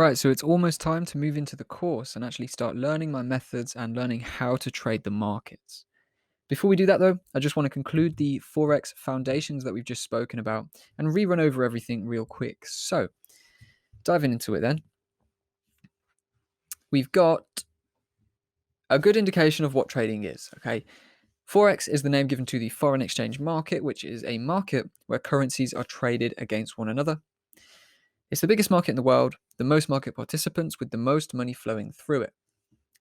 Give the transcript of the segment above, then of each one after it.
Right, so it's almost time to move into the course and actually start learning my methods and learning how to trade the markets. Before we do that, though, I just want to conclude the Forex foundations that we've just spoken about and rerun over everything real quick. So, diving into it then, we've got a good indication of what trading is, okay? Forex is the name given to the foreign exchange market, which is a market where currencies are traded against one another. It's the biggest market in the world, the most market participants with the most money flowing through it.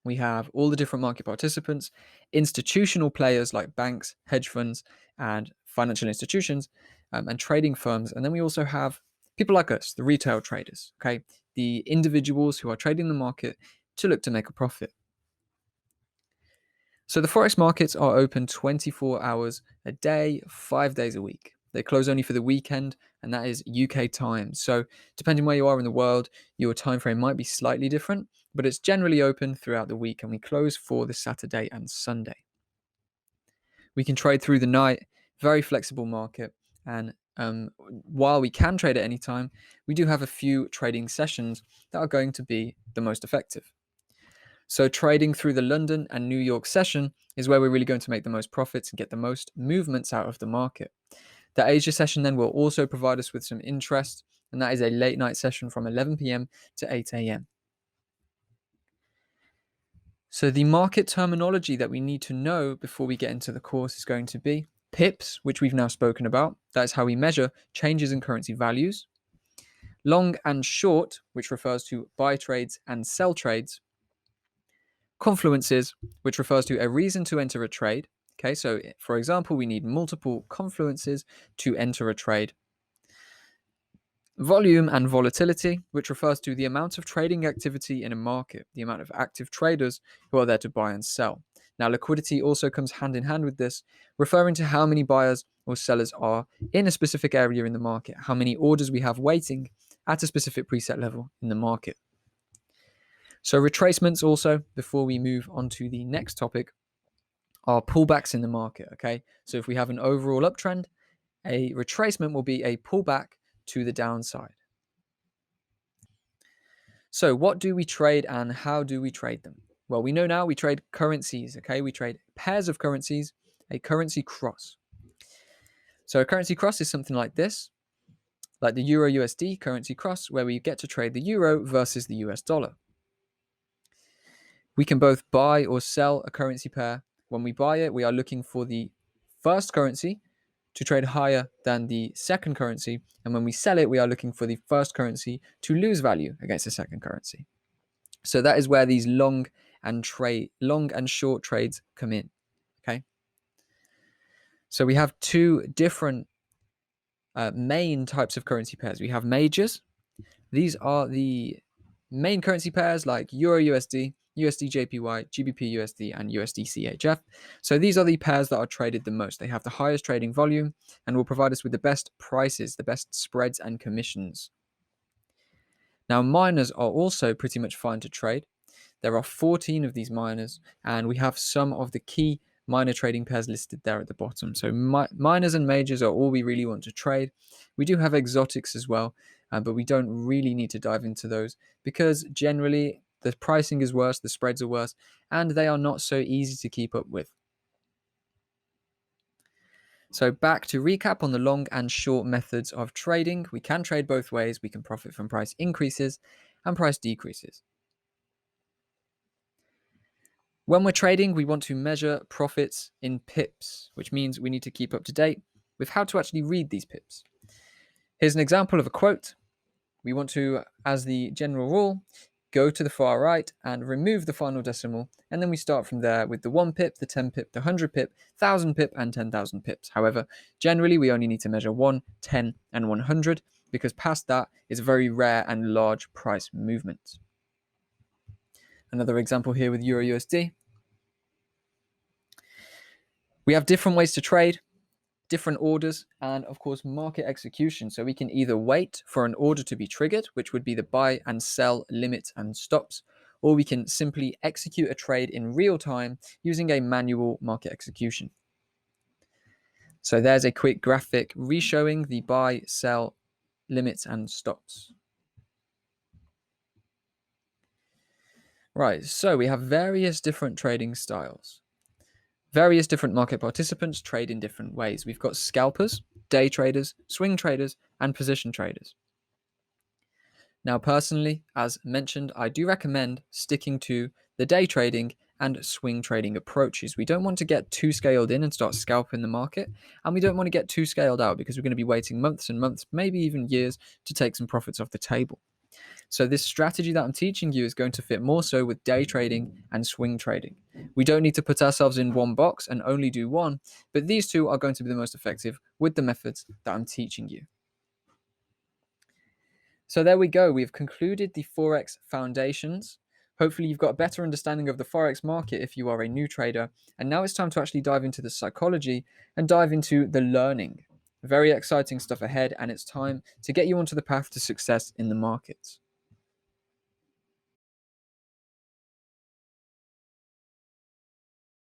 We have all the different market participants, institutional players like banks, hedge funds, and financial institutions, and trading firms. And then we also have people like us, the retail traders, okay? The individuals who are trading the market to look to make a profit. So the Forex markets are open 24 hours a day, 5 days a week. They close only for the weekend, and that is UK time. So depending where you are in the world, your time frame might be slightly different, but it's generally open throughout the week, and we close for the Saturday and Sunday. We can trade through the night, very flexible market, and while we can trade at any time, we do have a few trading sessions that are going to be the most effective. So trading through the London and New York session is where we're really going to make the most profits and get the most movements out of the market. The Asia session then will also provide us with some interest, and that is a late night session from 11 p.m. to 8 a.m. So the market terminology that we need to know before we get into the course is going to be pips, which we've now spoken about. That is how we measure changes in currency values. Long and short, which refers to buy trades and sell trades. Confluences, which refers to a reason to enter a trade. Okay, so for example, we need multiple confluences to enter a trade. Volume and volatility, which refers to the amount of trading activity in a market, the amount of active traders who are there to buy and sell. Now, liquidity also comes hand in hand with this, referring to how many buyers or sellers are in a specific area in the market, how many orders we have waiting at a specific preset level in the market. So retracements also, before we move on to the next topic, are pullbacks in the market, okay? So if we have an overall uptrend, a retracement will be a pullback to the downside. So what do we trade and how do we trade them? Well, we know now we trade currencies, okay? We trade pairs of currencies, a currency cross. So a currency cross is something like this, like the Euro USD currency cross, where we get to trade the Euro versus the US dollar. We can both buy or sell a currency pair. When we buy it, we are looking for the first currency to trade higher than the second currency. And when we sell it, we are looking for the first currency to lose value against the second currency. So that is where these long and short trades come in. Okay. So we have two different main types of currency pairs. We have majors. These are the main currency pairs like Euro USD, USD JPY, GBP USD, and USD CHF. So these are the pairs that are traded the most. They have the highest trading volume and will provide us with the best prices, the best spreads and commissions. Now, minors are also pretty much fine to trade. There are 14 of these minors, and we have some of the key minor trading pairs listed there at the bottom. So minors and majors are all we really want to trade. We do have exotics as well, but we don't really need to dive into those because generally the pricing is worse, the spreads are worse, and they are not so easy to keep up with. So back to recap on the long and short methods of trading. We can trade both ways. We can profit from price increases and price decreases. When we're trading, we want to measure profits in pips, which means we need to keep up to date with how to actually read these pips. Here's an example of a quote. We want to, as the general rule, go to the far right and remove the final decimal, and then we start from there with the 1 pip, the 10 pip, the 100 pip, 1000 pip, and 10,000 pips. However, generally we only need to measure 1, 10, and 100 because past that is very rare and large price movements. Another example here with Euro USD. We have different ways to trade, different orders, and of course market execution. So we can either wait for an order to be triggered, which would be the buy and sell limits and stops, or we can simply execute a trade in real time using a manual market execution. So there's a quick graphic re-showing the buy, sell, limits, and stops. Right, so we have various different trading styles. Various different market participants trade in different ways. We've got scalpers, day traders, swing traders, and position traders. Now, personally, as mentioned, I do recommend sticking to the day trading and swing trading approaches. We don't want to get too scaled in and start scalping the market, and we don't want to get too scaled out because we're going to be waiting months and months, maybe even years, to take some profits off the table. So this strategy that I'm teaching you is going to fit more so with day trading and swing trading. We don't need to put ourselves in one box and only do one, but these two are going to be the most effective with the methods that I'm teaching you. So there we go. We've concluded the Forex foundations. Hopefully you've got a better understanding of the Forex market if you are a new trader. And now it's time to actually dive into the psychology and dive into the learning. Very exciting stuff ahead, and it's time to get you onto the path to success in the markets.